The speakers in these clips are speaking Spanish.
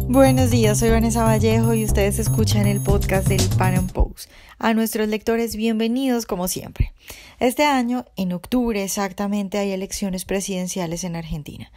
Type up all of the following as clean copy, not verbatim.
Buenos días, soy Vanessa Vallejo y ustedes escuchan el podcast del Pan Am Post. A nuestros lectores, bienvenidos como siempre. Este año, en octubre exactamente, hay elecciones presidenciales en Argentina.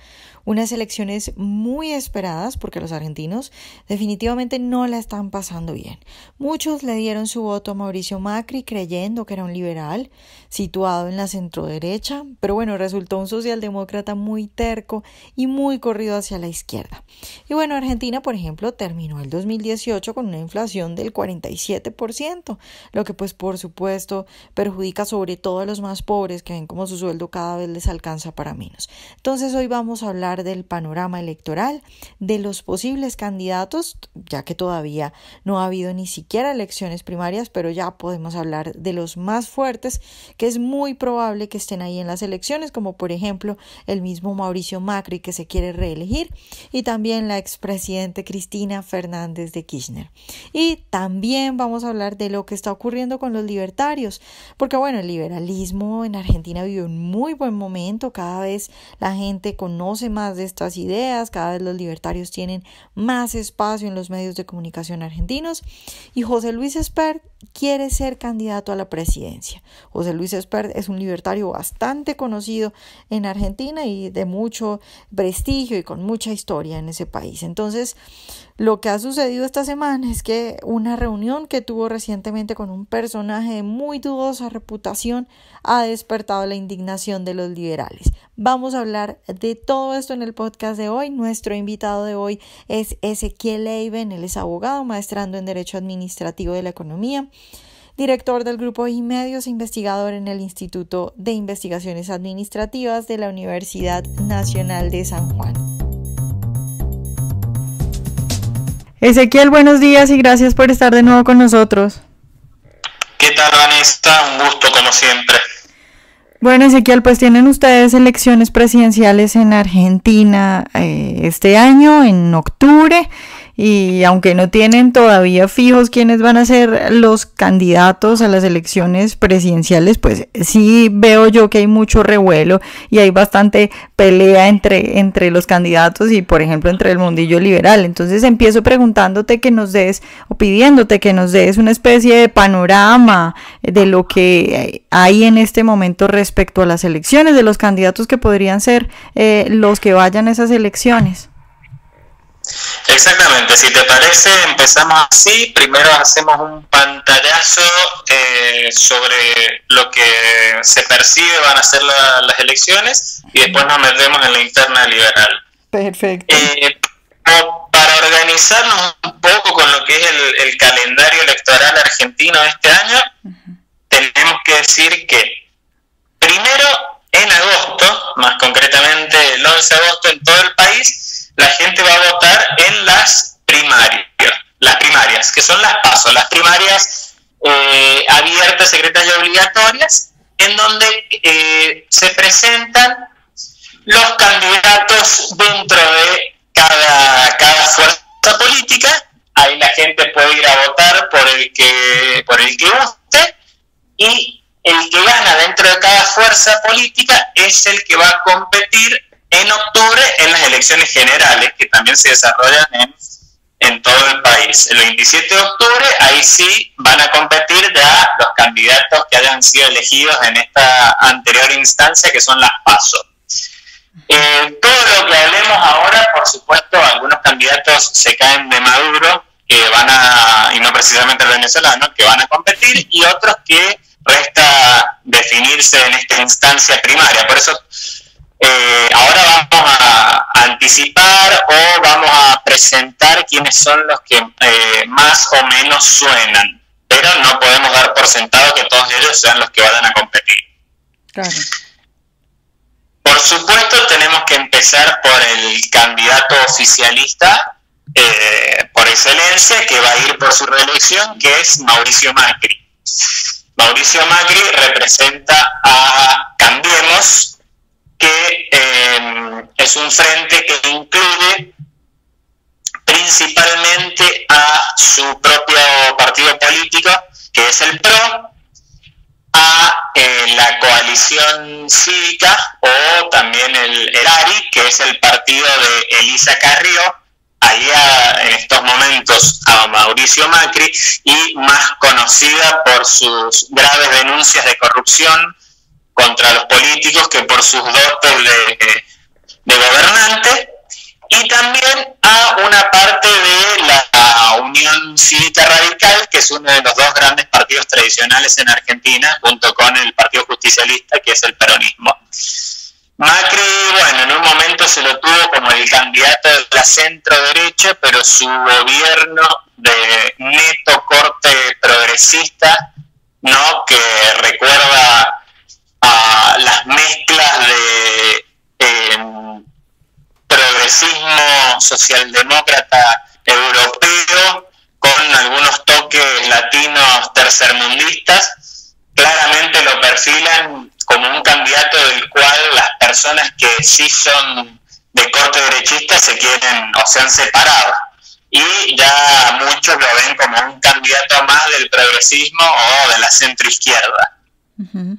Unas elecciones muy esperadas porque los argentinos definitivamente no la están pasando bien. Muchos le dieron su voto a Mauricio Macri creyendo que era un liberal situado en la centroderecha, pero bueno, resultó un socialdemócrata muy terco y muy corrido hacia la izquierda. Y bueno, Argentina, por ejemplo, terminó el 2018 con una inflación del 47%, lo que pues por supuesto perjudica sobre todo a los más pobres que ven como su sueldo cada vez les alcanza para menos. Entonces hoy vamos a hablar del panorama electoral, de los posibles candidatos, ya que todavía no ha habido ni siquiera elecciones primarias, pero ya podemos hablar de los más fuertes, que es muy probable que estén ahí en las elecciones, como por ejemplo el mismo Mauricio Macri, que se quiere reelegir, y también la expresidente Cristina Fernández de Kirchner. Y también vamos a hablar de lo que está ocurriendo con los libertarios, porque bueno, el liberalismo en Argentina vive un muy buen momento, cada vez la gente conoce más de estas ideas, cada vez los libertarios tienen más espacio en los medios de comunicación argentinos y José Luis Espert quiere ser candidato a la presidencia. José Luis Espert es un libertario bastante conocido en Argentina y de mucho prestigio y con mucha historia en ese país. Entonces, lo que ha sucedido esta semana es que una reunión que tuvo recientemente con un personaje de muy dudosa reputación ha despertado la indignación de los liberales. Vamos a hablar de todo esto en el podcast de hoy. Nuestro invitado de hoy es Ezequiel Eiben, él es abogado, maestrando en Derecho Administrativo de la Economía, director del Grupo I-Medios e investigador en el Instituto de Investigaciones Administrativas de la Universidad Nacional de San Juan. Ezequiel, buenos días y gracias por estar de nuevo con nosotros. ¿Qué tal, Vanessa? Un gusto como siempre. Bueno, Ezequiel, pues tienen ustedes elecciones presidenciales en Argentina este año, en octubre, y aunque no tienen todavía fijos quiénes van a ser los candidatos a las elecciones presidenciales, pues sí veo yo que hay mucho revuelo y hay bastante pelea entre los candidatos y, por ejemplo, entre el mundillo liberal. Entonces empiezo preguntándote que nos des, o pidiéndote que nos des una especie de panorama de lo que hay en este momento respecto a las elecciones, de los candidatos que podrían ser los que vayan a esas elecciones. Exactamente, si te parece empezamos así. Primero hacemos un pantallazo sobre lo que se percibe van a ser las elecciones y después nos metemos en la interna liberal. Perfecto. Para organizarnos un poco con lo que es el calendario electoral argentino de este año, tenemos que decir que primero en agosto, más concretamente el 11 de agosto en todo el país, la gente va a votar en las primarias, que son las PASO, las primarias abiertas, secretas y obligatorias, en donde se presentan los candidatos dentro de cada fuerza política. Ahí la gente puede ir a votar por el que guste, y el que gana dentro de cada fuerza política es el que va a competir en octubre en las elecciones generales, que también se desarrollan en todo el país. El 27 de octubre, ahí sí van a competir ya los candidatos que hayan sido elegidos en esta anterior instancia, que son las PASO. Todo lo que hablemos ahora, por supuesto, algunos candidatos se caen de Maduro, y no precisamente el venezolano, que van a competir, y otros que resta definirse en esta instancia primaria. Por eso ahora vamos a anticipar o vamos a presentar quiénes son los que más o menos suenan, pero no podemos dar por sentado que todos ellos sean los que vayan a competir. Claro. Por supuesto, tenemos que empezar por el candidato oficialista por excelencia, que va a ir por su reelección, que es Mauricio Macri. Mauricio Macri representa a Cambiemos, que es un frente que incluye principalmente a su propio partido político, que es el PRO, a la coalición cívica o también el ARI, que es el partido de Elisa Carrió, aliada en estos momentos a Mauricio Macri y más conocida por sus graves denuncias de corrupción contra los políticos que por sus dotes de gobernante, y también a una parte de la Unión Cívica Radical, que es uno de los dos grandes partidos tradicionales en Argentina, junto con el Partido Justicialista, que es el peronismo. Macri, bueno, en un momento se lo tuvo como el candidato de la centro-derecha, pero su gobierno de neto corte progresista, ¿no?, que recuerda a las mezclas de progresismo socialdemócrata europeo con algunos toques latinos tercermundistas, claramente lo perfilan como un candidato del cual las personas que sí son de corte derechista se quieren o se han separado, y ya muchos lo ven como un candidato más del progresismo o de la centroizquierda. Uh-huh.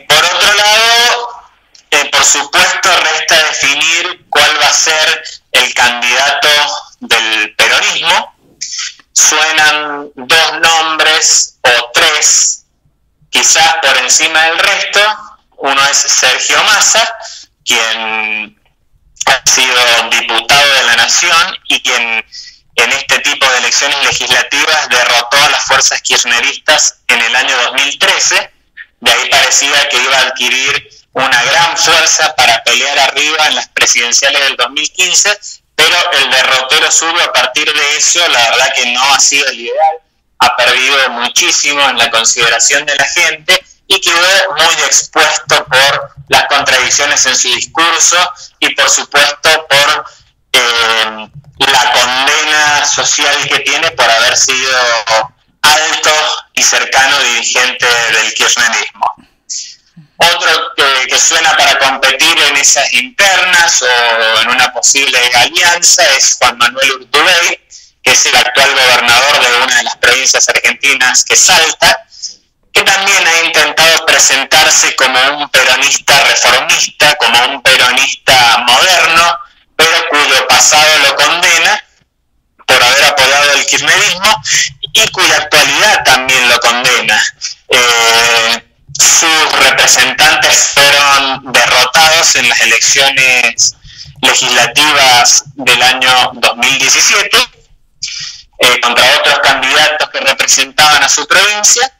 Por otro lado, por supuesto resta definir cuál va a ser el candidato del peronismo. Suenan dos nombres o tres, quizás por encima del resto. Uno es Sergio Massa, quien ha sido diputado de la Nación y quien en este tipo de elecciones legislativas derrotó a las fuerzas kirchneristas en el año 2013. De ahí parecía que iba a adquirir una gran fuerza para pelear arriba en las presidenciales del 2015, pero el derrotero suyo a partir de eso, la verdad que no ha sido el ideal, ha perdido muchísimo en la consideración de la gente y quedó muy expuesto por las contradicciones en su discurso y por supuesto por la condena social que tiene por haber sido alto y cercano dirigente del kirchnerismo. Otro que suena para competir en esas internas o en una posible alianza es Juan Manuel Urtubey, que es el actual gobernador de una de las provincias argentinas, que es Salta, que también ha intentado presentarse como un peronista reformista, como un peronista moderno, pero cuyo pasado lo condena por haber apoyado el kirchnerismo y cuya actualidad también lo condena. Sus representantes fueron derrotados en las elecciones legislativas del año 2017 contra otros candidatos que representaban a su provincia,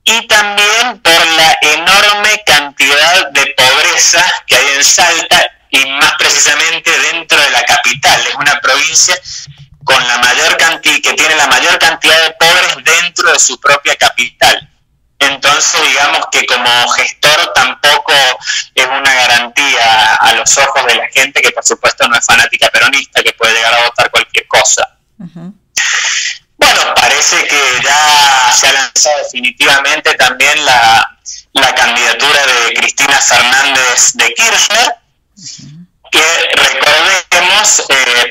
y también por la enorme cantidad de pobreza que hay en Salta, y más precisamente dentro de la capital. Es una provincia con la mayor cantidad, que tiene la mayor cantidad de pobres dentro de su propia capital. Entonces, digamos que como gestor tampoco es una garantía a los ojos de la gente, que por supuesto no es fanática peronista, que puede llegar a votar cualquier cosa. Uh-huh. Bueno, parece que ya se ha lanzado definitivamente también la candidatura de Cristina Fernández de Kirchner, que recordemos,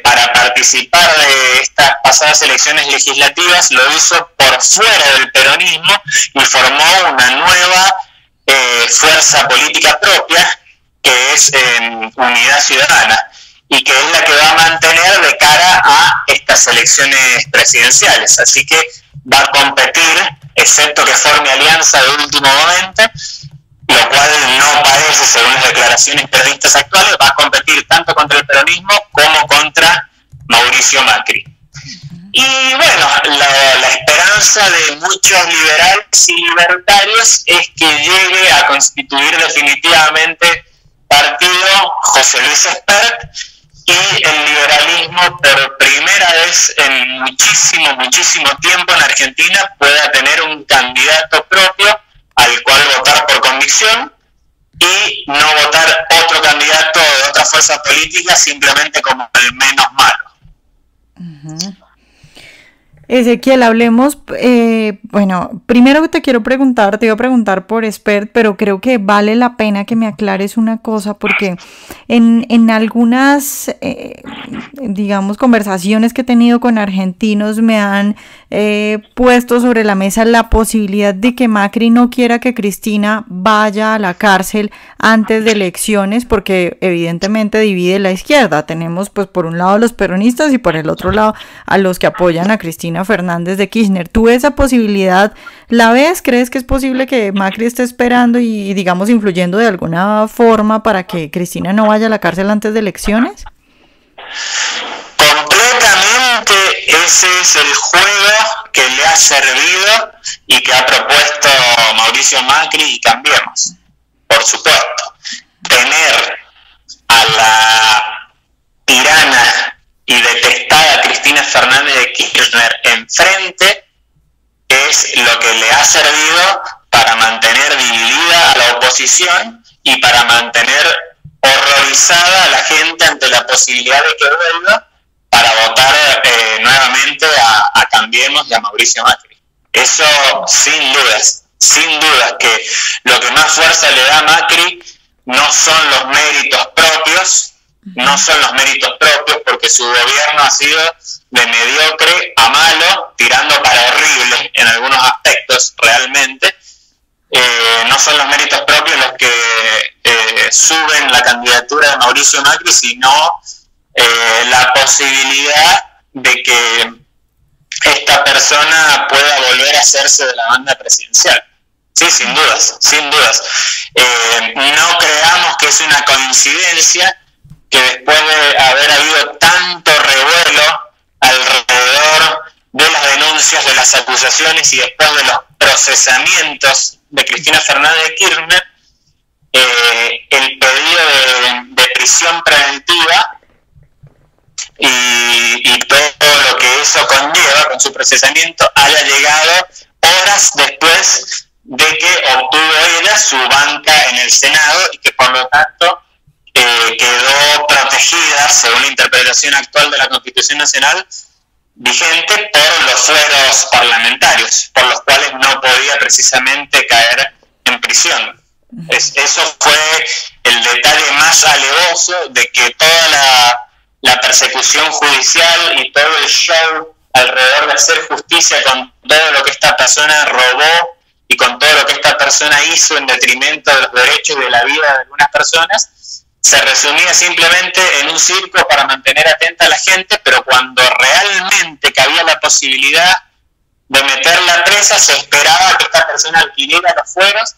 para participar de estas pasadas elecciones legislativas lo hizo por fuera del peronismo y formó una nueva fuerza política propia, que es Unidad Ciudadana, y que es la que va a mantener de cara a estas elecciones presidenciales. Así que va a competir, excepto que forme alianza de último momento, lo cual no parece, según las declaraciones periodistas actuales, va a competir tanto contra el peronismo como contra Mauricio Macri. Y bueno, la esperanza de muchos liberales y libertarios es que llegue a constituir definitivamente partido José Luis Espert, y el liberalismo por primera vez en muchísimo tiempo en Argentina pueda tener un candidato propio al cual votar por convicción y no votar otro candidato de otra fuerza política simplemente como el menos malo. Uh-huh. Ezequiel, hablemos, bueno, primero te iba a preguntar por Espert, pero creo que vale la pena que me aclares una cosa, porque en algunas, digamos, conversaciones que he tenido con argentinos me han puesto sobre la mesa la posibilidad de que Macri no quiera que Cristina vaya a la cárcel antes de elecciones, porque evidentemente divide la izquierda. Tenemos pues por un lado a los peronistas y por el otro lado a los que apoyan a Cristina Fernández de Kirchner. ¿Tú esa posibilidad la ves? ¿Crees que es posible que Macri esté esperando y digamos influyendo de alguna forma para que Cristina no vaya a la cárcel antes de elecciones? Completamente, ese es el juego que le ha servido y que ha propuesto Mauricio Macri y Cambiemos. Por supuesto, tener a la tirana y detestada Cristina Fernández de Kirchner enfrente es lo que le ha servido para mantener dividida a la oposición y para mantener horrorizada a la gente ante la posibilidad de que vuelva para votar nuevamente a Cambiemos y a Mauricio Macri. Eso sin dudas que lo que más fuerza le da a Macri no son los méritos propios, porque su gobierno ha sido de mediocre a malo, tirando para horrible en algunos aspectos realmente. No son los méritos propios los que suben la candidatura de Mauricio Macri, sino la posibilidad de que esta persona pueda volver a hacerse de la banda presidencial. Sí, sin dudas. No creamos que es una coincidencia que después de haber habido tanto revuelo alrededor de las denuncias, de las acusaciones y después de los procesamientos de Cristina Fernández de Kirchner, el pedido de prisión preventiva y todo lo que eso conlleva con su procesamiento haya llegado horas después de que obtuvo ella su banca en el Senado y que por lo tanto quedó protegida, según la interpretación actual de la Constitución Nacional vigente, por los fueros parlamentarios, por los cuales no podía precisamente caer en prisión. Eso fue el detalle más alevoso de que toda la persecución judicial y todo el show alrededor de hacer justicia con todo lo que esta persona robó y con todo lo que esta persona hizo en detrimento de los derechos y de la vida de algunas personas, se resumía simplemente en un circo para mantener atenta a la gente, pero cuando realmente cabía la posibilidad de meterla presa, se esperaba que esta persona adquiriera los fueros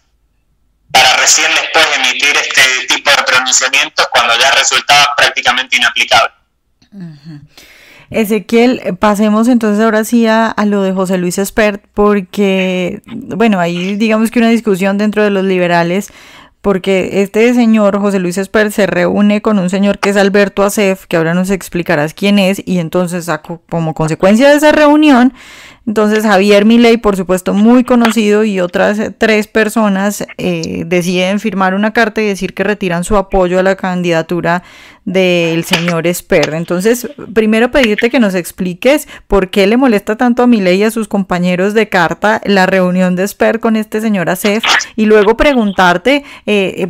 para recién después emitir este tipo de pronunciamientos cuando ya resultaba prácticamente inaplicable. Ezequiel, pasemos entonces ahora sí a lo de José Luis Espert, porque, bueno, hay digamos que una discusión dentro de los liberales, porque este señor, José Luis Espert, se reúne con un señor que es Alberto Asef, que ahora nos explicarás quién es, y entonces como consecuencia de esa reunión, entonces Javier Milei, por supuesto muy conocido, y otras 3 personas deciden firmar una carta y decir que retiran su apoyo a la candidatura del señor Espert. Entonces, primero pedirte que nos expliques por qué le molesta tanto a Milei y a sus compañeros de carta la reunión de Espert con este señor Asef, y luego preguntarte,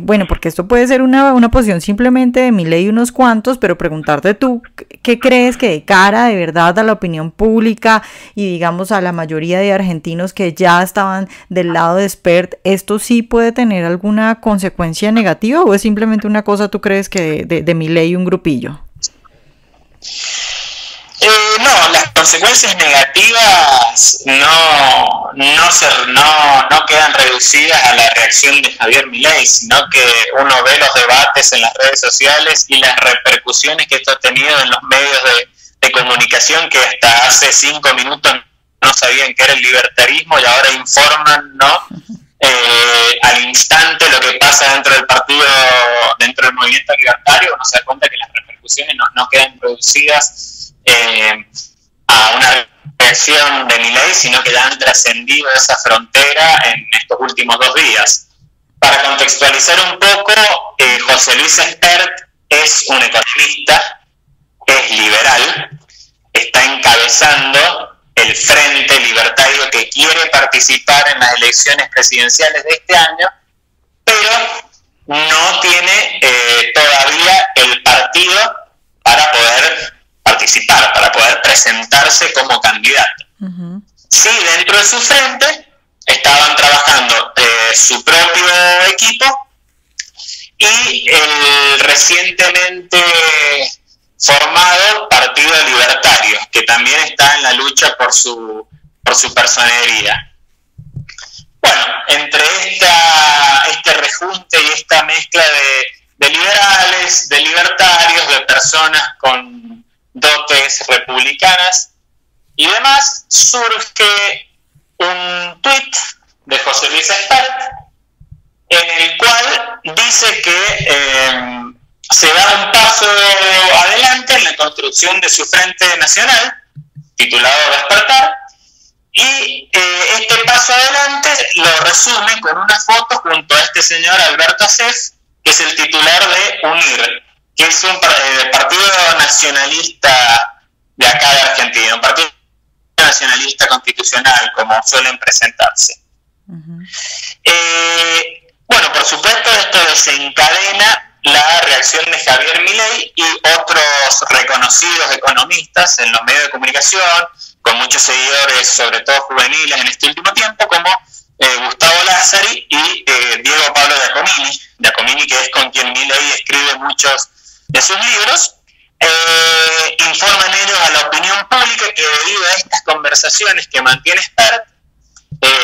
bueno, porque esto puede ser una posición simplemente de Milei y unos cuantos, pero preguntarte tú, ¿qué crees que de cara de verdad a la opinión pública y digamos a la mayoría de argentinos que ya estaban del lado de Espert, esto sí puede tener alguna consecuencia negativa o es simplemente una cosa, tú crees, que de Milei y un grupillo? No, las consecuencias negativas no quedan reducidas a la reacción de Javier Milei, sino que uno ve los debates en las redes sociales y las repercusiones que esto ha tenido en los medios de comunicación, que hasta hace 5 minutos no sabían qué era el libertarismo y ahora informan, ¿no? Al instante lo que pasa dentro del partido, dentro del movimiento libertario. Uno se da cuenta que las repercusiones no quedan reducidas a una reacción de Milei, sino que ya han trascendido esa frontera en estos últimos 2 días. Para contextualizar un poco, José Luis Espert es un economista, es liberal, está encabezando el Frente Libertario que quiere participar en las elecciones presidenciales de este año, pero no tiene todavía el partido para poder participar, para poder presentarse como candidato. Uh-huh. Sí, dentro de su frente estaban trabajando su propio equipo y el recientemente formado Partido de Libertarios, que también está en la lucha por su personería. Bueno, entre este rejunte y esta mezcla de liberales, de libertarios, de personas con dotes republicanas y demás, surge un tuit de José Luis Espert en el cual dice que se da un paso adelante en la construcción de su Frente Nacional, titulado Despertar, y este paso adelante lo resume con una foto junto a este señor Alberto Asef, que es el titular de UNIR, que es un partido nacionalista de acá de Argentina, un partido nacionalista constitucional, como suelen presentarse. Uh-huh. Bueno, por supuesto, esto desencadena la reacción de Javier Milei y otros reconocidos economistas en los medios de comunicación, con muchos seguidores, sobre todo juveniles en este último tiempo, como Gustavo Lázari y Diego Pablo Giacomini, que es con quien Milei escribe muchos de sus libros. Informan ellos a la opinión pública que debido a estas conversaciones que mantiene Espert,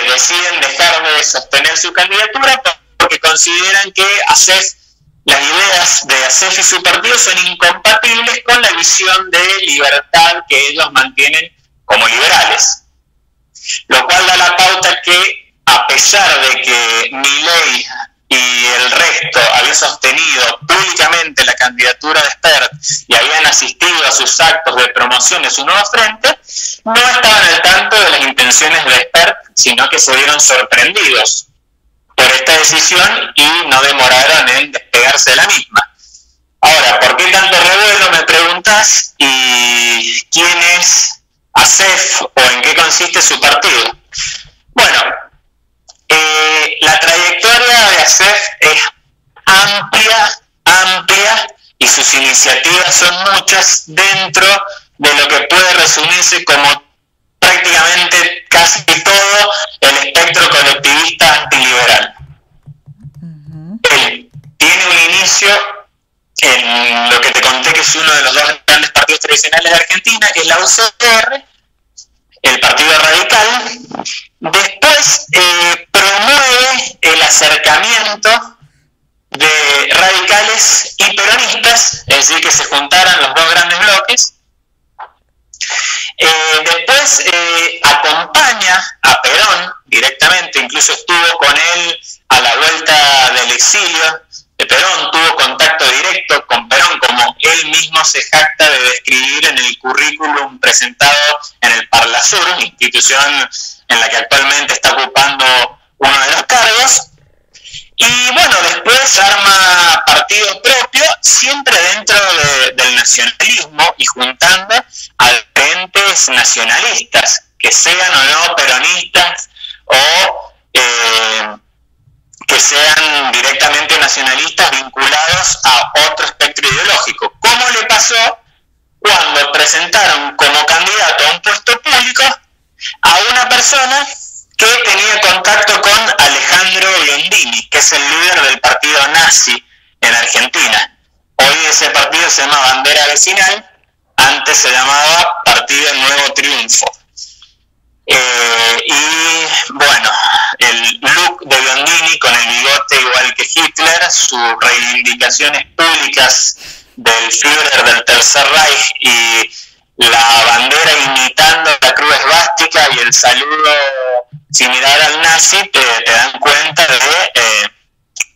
deciden dejar de sostener su candidatura porque consideran que las ideas de Asef y su partido son incompatibles con la visión de libertad que ellos mantienen como liberales, lo cual da la pauta que, a pesar de que Milei y el resto habían sostenido públicamente la candidatura de Espert y habían asistido a sus actos de promoción de su nuevo frente, no estaban al tanto de las intenciones de Espert, sino que se vieron sorprendidos por esta decisión y no demoraron en despegarse de la misma. Ahora, ¿por qué tanto revuelo, me preguntás? ¿Y quién es Asef o en qué consiste su partido? Bueno, la trayectoria de Asef es amplia y sus iniciativas son muchas dentro de lo que puede resumirse como prácticamente casi todo el espectro colectivista antiliberal. Uh-huh. Él tiene un inicio en lo que te conté que es uno de los dos grandes partidos tradicionales de Argentina, que es la UCR, el Partido Radical. Después promueve el acercamiento de radicales y peronistas, es decir, que se juntaran los dos grandes bloques. Después acompaña a Perón directamente, incluso estuvo con él a la vuelta del exilio de Perón, tuvo contacto directo con Perón, como él mismo se jacta de describir en el currículum presentado en el Parlasur, institución en la que actualmente está ocupando uno de los cargos. Y bueno, después arma partido propio, siempre dentro del nacionalismo y juntando a diferentes nacionalistas, que sean o no peronistas o que sean directamente nacionalistas vinculados a otro espectro ideológico. ¿Cómo le pasó cuando presentaron como candidato a un puesto público a una persona que tenía contacto con Alejandro Biondini, que es el líder del partido nazi en Argentina? Hoy ese partido se llama Bandera Vecinal, antes se llamaba Partido Nuevo Triunfo. Y bueno, el look de Biondini con el bigote igual que Hitler, sus reivindicaciones públicas del Führer del Tercer Reich y la bandera imitando la cruz esvástica y el saludo similar al nazi, te dan cuenta de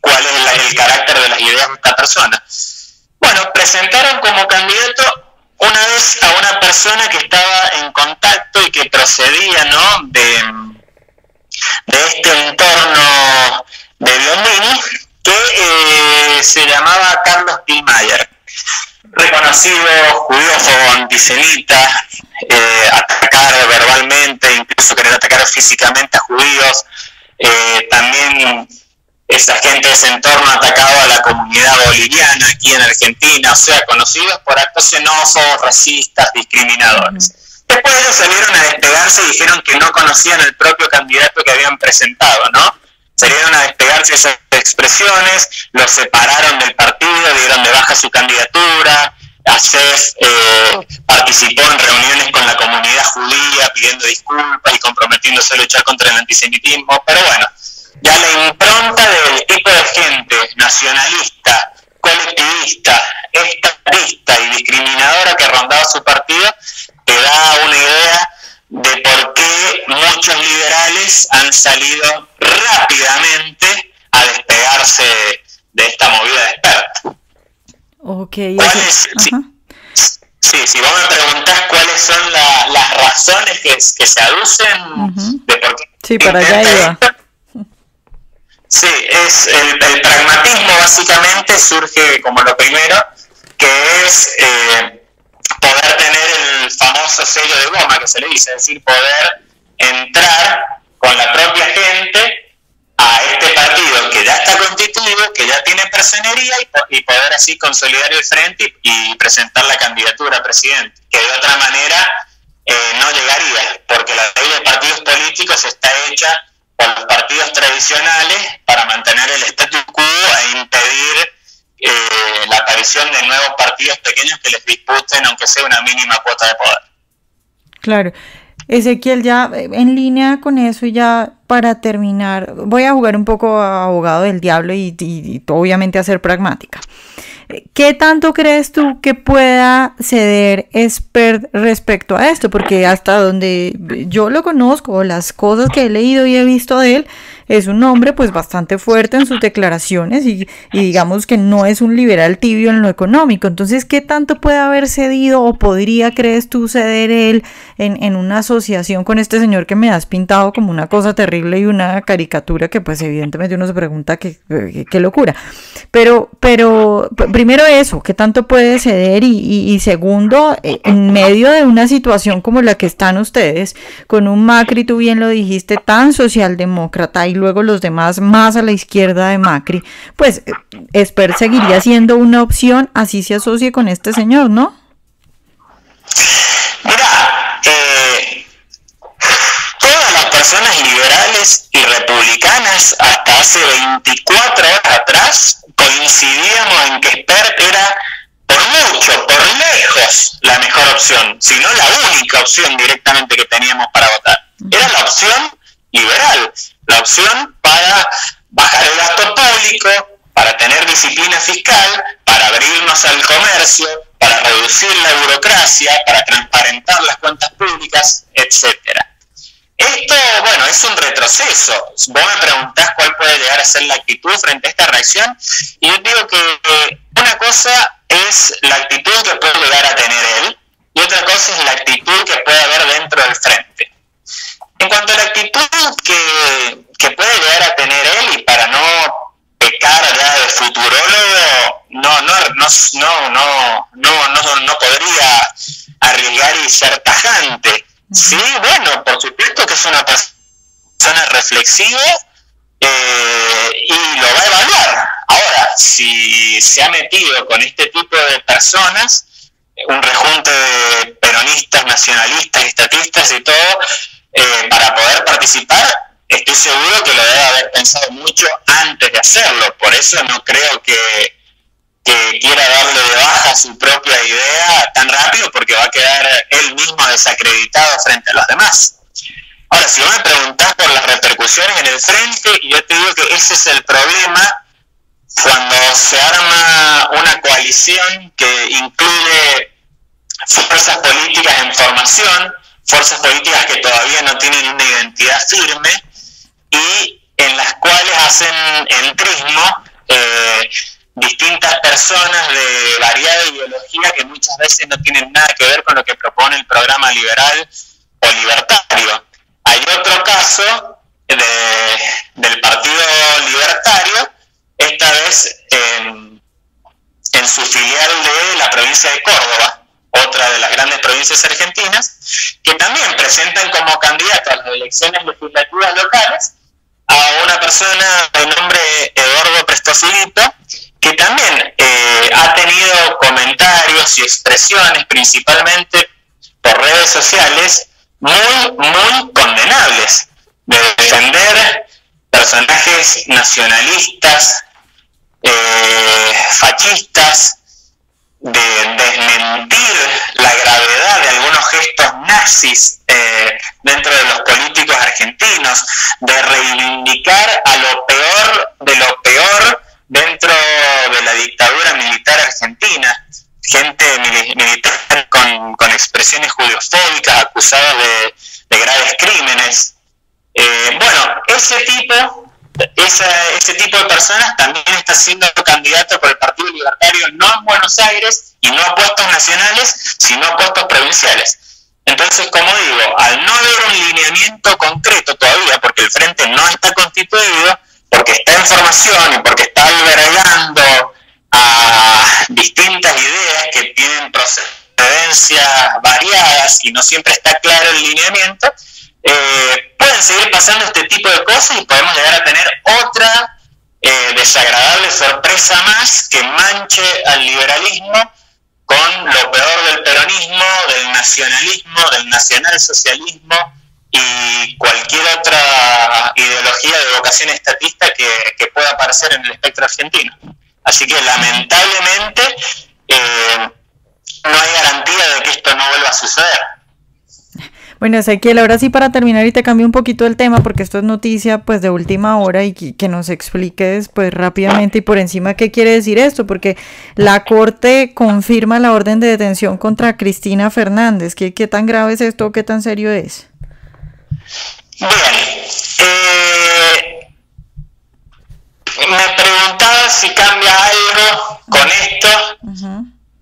cuál es el carácter de las ideas de esta persona. Bueno, presentaron como candidato una vez a una persona que estaba en contacto y que procedía, ¿no?, de este entorno de Biondini, que se llamaba Carlos Pillmayer, reconocido judiófobo, antisemita, atacar verbalmente, incluso querer atacar físicamente a judíos. También esa gente de ese entorno atacaba a la comunidad boliviana aquí en Argentina, o sea, conocidos por actos xenófobos, racistas, discriminadores. Después ellos salieron a despegarse y dijeron que no conocían el propio candidato que habían presentado, ¿no? Salieron a despegarse esas expresiones, los separaron del partido, dieron de baja su candidatura. Acef participó en reuniones con la comunidad judía pidiendo disculpas y comprometiéndose a luchar contra el antisemitismo, pero bueno, ya la impronta del tipo de gente nacionalista, colectivista, estatista y discriminadora que rondaba su partido te da una idea de por qué muchos liberales han salido rápidamente a despegarse de esta movida de expertos. Okay, si vos me preguntás cuáles son las razones que se aducen de por qué. Sí, para allá iba. Sí, es el pragmatismo básicamente surge como lo primero, que es poder tener el famoso sello de goma que se le dice, es decir, poder entrar con la propia gente a este partido que ya está constituido, que ya tiene personería y poder así consolidar el frente y presentar la candidatura a presidente, que de otra manera no llegaría, porque la ley de partidos políticos está hecha por los partidos tradicionales para mantener el status quo e impedir la aparición de nuevos partidos pequeños que les disputen, aunque sea una mínima cuota de poder. Claro. Ezequiel, ya en línea con eso y ya para terminar, voy a jugar un poco a abogado del diablo y obviamente a ser pragmática. ¿Qué tanto crees tú que pueda ceder Espert respecto a esto? Porque hasta donde yo lo conozco, las cosas que he leído y he visto de él, es un hombre pues bastante fuerte en sus declaraciones y digamos que no es un liberal tibio en lo económico. Entonces, ¿qué tanto puede haber cedido o podría, crees tú, ceder él en una asociación con este señor que me has pintado como una cosa terrible y una caricatura que pues evidentemente uno se pregunta qué locura? Pero primero eso, ¿qué tanto puede ceder? Y segundo, en medio de una situación como la que están ustedes, con un Macri, tú bien lo dijiste, tan socialdemócrata y luego los demás más a la izquierda de Macri, pues Espert seguiría siendo una opción, así se asocie con este señor, ¿no? Mira, todas las personas liberales y republicanas hasta hace 24 horas atrás coincidíamos en que Espert era por mucho, por lejos, la mejor opción, si no la única opción directamente que teníamos para votar. Era la opción liberal, la opción para bajar el gasto público, para tener disciplina fiscal, para abrirnos al comercio, para reducir la burocracia, para transparentar las cuentas públicas, etcétera. Esto, bueno, es un retroceso. Vos me preguntás cuál puede llegar a ser la actitud frente a esta reacción, y yo digo que una cosa es la actitud que puede llegar a tener él, y otra cosa es la actitud que puede haber dentro del frente. En cuanto a la actitud que puede llegar a tener él, y para no pecar ya de futurólogo, no podría arriesgar y ser tajante. Sí, bueno, por supuesto que es una persona reflexiva y lo va a evaluar. Ahora, si se ha metido con este tipo de personas, un rejunte de peronistas, nacionalistas, estatistas y todo, para poder participar, estoy seguro que lo debe haber pensado mucho antes de hacerlo. Por eso no creo que quiera darle de baja su propia idea tan rápido, porque va a quedar él mismo desacreditado frente a los demás. Ahora, si vos me preguntás por las repercusiones en el frente, y yo te digo que ese es el problema cuando se arma una coalición que incluye fuerzas políticas en formación, fuerzas políticas que todavía no tienen una identidad firme y en las cuales hacen entrismo distintas personas de variada ideología que muchas veces no tienen nada que ver con lo que propone el programa liberal o libertario. Hay otro caso del Partido Libertario, esta vez en su filial de la provincia de Córdoba, otra de las grandes provincias argentinas, que también presentan como candidato a las elecciones legislativas locales a una persona de nombre Eduardo Prestofilito, que también ha tenido comentarios y expresiones principalmente por redes sociales muy condenables, de defender personajes nacionalistas, fascistas, de desmentir la gravedad de algunos gestos nazis dentro de los políticos argentinos, de reivindicar a lo peor de lo peor dentro de la dictadura militar argentina, gente militar con expresiones judeofóbicas, acusados de graves crímenes. Bueno, ese tipo de personas también está siendo candidato por el Partido Libertario, no en Buenos Aires y no a puestos nacionales, sino a puestos provinciales. Entonces, como digo, al no haber un lineamiento concreto todavía, porque el Frente no está constituido, porque está en formación y porque está albergando a distintas ideas que tienen procedencias variadas y no siempre está claro el lineamiento, pueden seguir pasando este tipo de cosas y podemos llegar a tener otra desagradable sorpresa más que manche al liberalismo con lo peor del peronismo, del nacionalismo, del nacionalsocialismo y cualquier otra ideología de vocación estatista que pueda aparecer en el espectro argentino. Así que lamentablemente no hay garantía de que esto no vuelva a suceder. Bueno, Ezequiel, ahora sí, para terminar y te cambio un poquito el tema, porque esto es noticia pues de última hora, y que nos expliques pues rápidamente y por encima qué quiere decir esto, porque la Corte confirma la orden de detención contra Cristina Fernández. ¿Qué tan grave es esto? ¿Qué tan serio es? Bien, me preguntaba si cambia algo con esto,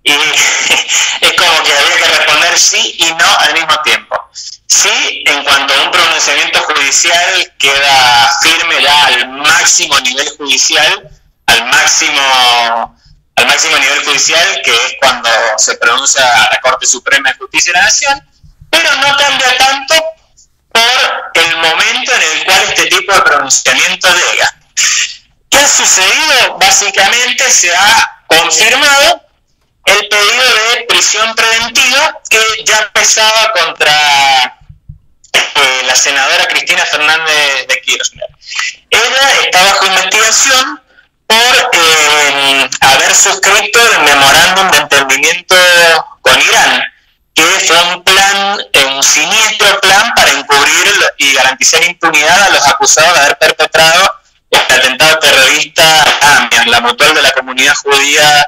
y es como que había que responder sí y no al mismo tiempo. Sí, en cuanto a un pronunciamiento judicial queda firme ya al máximo nivel judicial, al máximo nivel judicial, que es cuando se pronuncia la Corte Suprema de Justicia de la Nación, pero no cambia tanto por el momento en el cual este tipo de pronunciamiento llega. ¿Qué ha sucedido? Básicamente se ha confirmado el pedido de prisión preventiva que ya pesaba contra la senadora Cristina Fernández de Kirchner. Ella está bajo investigación por haber suscrito el memorándum de entendimiento con Irán, que fue un siniestro plan para encubrir y garantizar impunidad a los acusados de haber perpetrado el atentado terrorista a AMIA, la mutual de la comunidad judía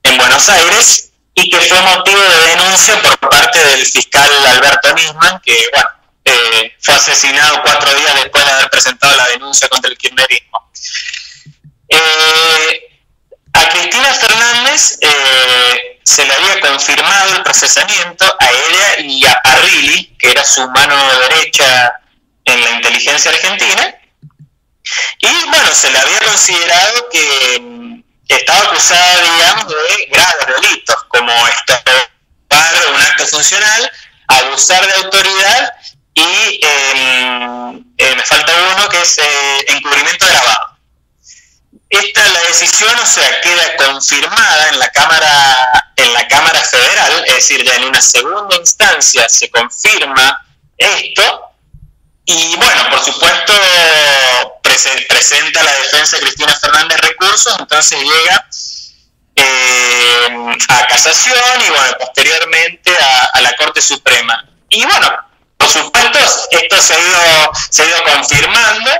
en Buenos Aires, y que fue motivo de denuncia por parte del fiscal Alberto Nisman, que fue asesinado 4 días después de haber presentado la denuncia contra el kirchnerismo. A Cristina Fernández se le había confirmado el procesamiento, a ella y a Parrilli, que era su mano derecha en la inteligencia argentina, y bueno, se le había considerado que estaba acusada, digamos, de graves delitos, como estorbar un acto funcional, abusar de autoridad y me falta uno que es encubrimiento agravado. La decisión, o sea, queda confirmada en la Cámara Federal, es decir, ya en una segunda instancia se confirma esto, y bueno, por supuesto presenta la defensa de Cristina Fernández recursos, entonces llega a casación y bueno, posteriormente a la Corte Suprema. Y bueno, por supuesto, esto se ha ido confirmando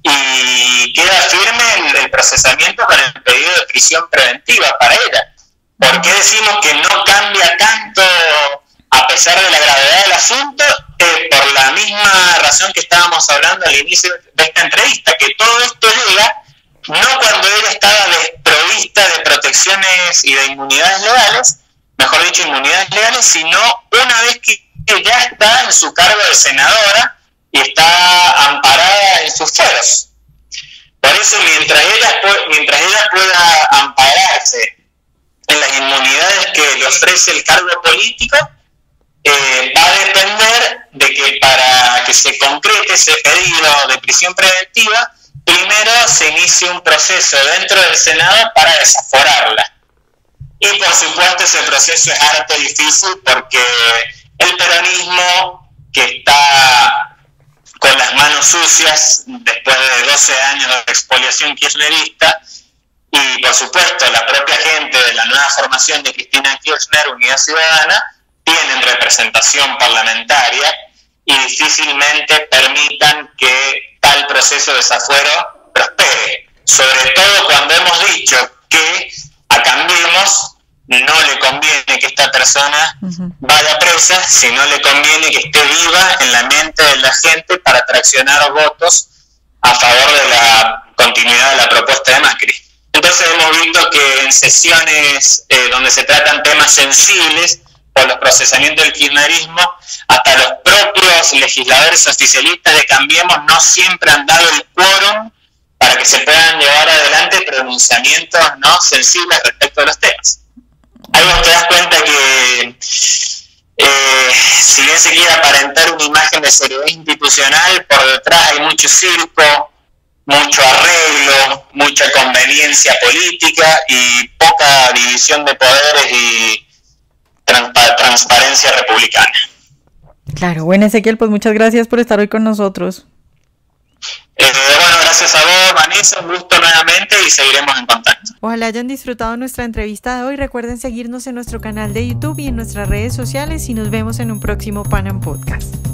y queda firme el procesamiento con el pedido de prisión preventiva para ella. ¿Por qué decimos que no cambia tanto a pesar de la gravedad del asunto? Por la misma razón que estábamos hablando al inicio de esta entrevista, que todo esto llega no cuando ella estaba desprovista de protecciones y de inmunidades legales, mejor dicho, inmunidades legales, sino una vez que ya está en su cargo de senadora y está amparada en sus fueros. Por eso, mientras ella pueda ampararse en las inmunidades que le ofrece el cargo político, va a depender de que para que se concrete ese pedido de prisión preventiva, primero se inicie un proceso dentro del Senado para desaforarla. Y por supuesto ese proceso es harto difícil porque el peronismo, que está con las manos sucias después de 12 años de expoliación kirchnerista, y por supuesto la propia gente de la nueva formación de Cristina Kirchner, Unidad Ciudadana, tienen representación parlamentaria y difícilmente permitan que tal proceso de desafuero prospere, sobre todo cuando hemos dicho que a Cambiemos no le conviene que esta persona vaya presa, sino le conviene que esté viva en la mente de la gente para traccionar votos a favor de la continuidad de la propuesta de Macri. Entonces hemos visto que en sesiones donde se tratan temas sensibles por los procesamientos del kirchnerismo, hasta los propios legisladores oficialistas de Cambiemos no siempre han dado el quórum para que se puedan llevar adelante pronunciamientos no sensibles respecto a los temas. Ahí vos te das cuenta que si bien se quiere aparentar una imagen de seriedad institucional, por detrás hay mucho circo, mucho arreglo, mucha conveniencia política y poca división de poderes y transparencia republicana. Claro, bueno, Ezequiel, pues muchas gracias por estar hoy con nosotros. Bueno, gracias a vos, Vanessa, un gusto nuevamente y seguiremos en contacto. Ojalá hayan disfrutado nuestra entrevista de hoy. Recuerden seguirnos en nuestro canal de YouTube y en nuestras redes sociales y nos vemos en un próximo Pan Am Podcast.